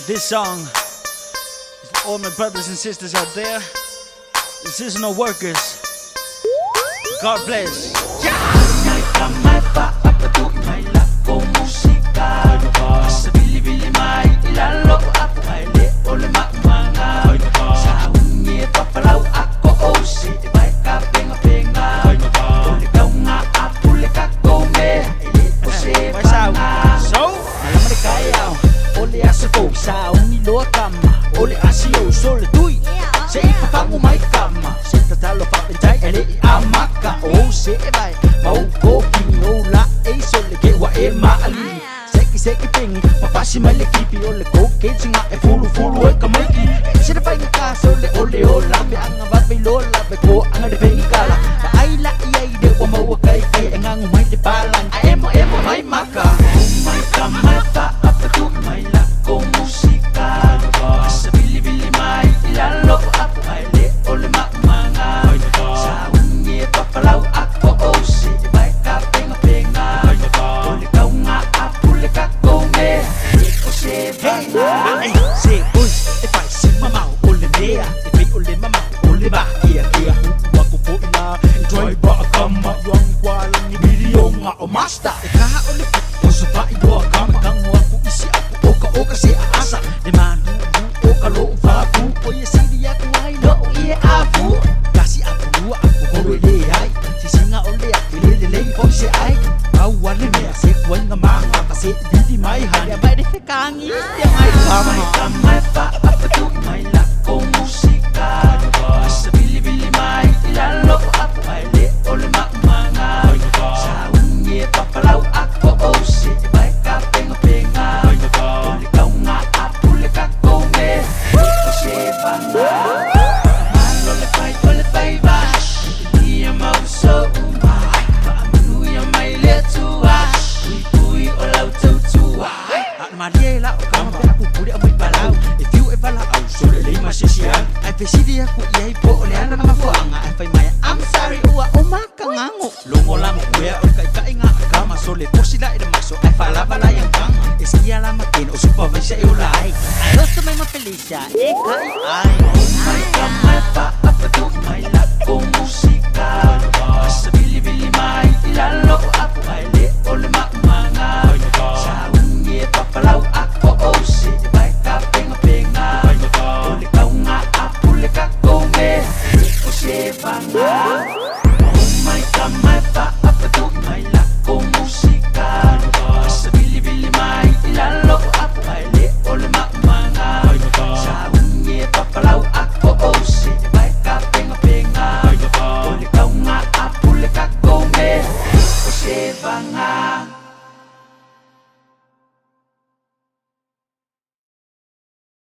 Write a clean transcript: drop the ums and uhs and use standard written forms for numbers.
This song is for all my brothers and sisters out there, the seasonal workers. God bless. Sa unilo kama ole asio sole tui se ipapangu mai kama se tatalo papentai ele amaka o se vai mau ko kingo la e sole ke wa e mali seki pingi papasi mai le kipi ole ko ke tinga e fulu e kamaki se de pai ka sole ole ola be anga ba be lola be ko anga de pengi kala ai la ia de wa mau kai kai ngang mai de palan emo mai maka mai kama pa apatu mai la Master, ikaha ole o sa pa iwa kang aku isi aku oka se asa de manu oka lo fa ku o ye sidia ku ai lo ye afu kasi aku ko le ai si singa ole le le ko se ai au wale me se ko nga manga ka se di mai ha ya ba de kangi de mai kama pa apatu mai la ko musika sa bili mai ilalo aku ai le ole manga papalau ako o si vai ka penga ole kau nga apule ka kome o se banga ole pai ba dia mau so pa manu ya mai le tua kui o lau tua maria la o kama pe aku puri amai palau if you ever la au so le ma sisian ai pesidia ku ia po ole ana ma foanga ai fai mai I'm sorry o makangango longo la mo ya o kai nga kama sole posila ida maso ai fala bala yang kama eskia la makino supervisa eu lai ai rosto mai ma felicia e kai ai mai kama pa apatu mai la ko musika sa bili mai ilalo aku ai le ole manga sa unye papalau ako o si vai ka penga ole kau nga apule ka kome o se banga mai kama pa apatu mai la ko musika sa bili mai ilalo aku ai le ole manga sa unye papalau ako o si vai ka penga ole kau nga apule ka kome o se banga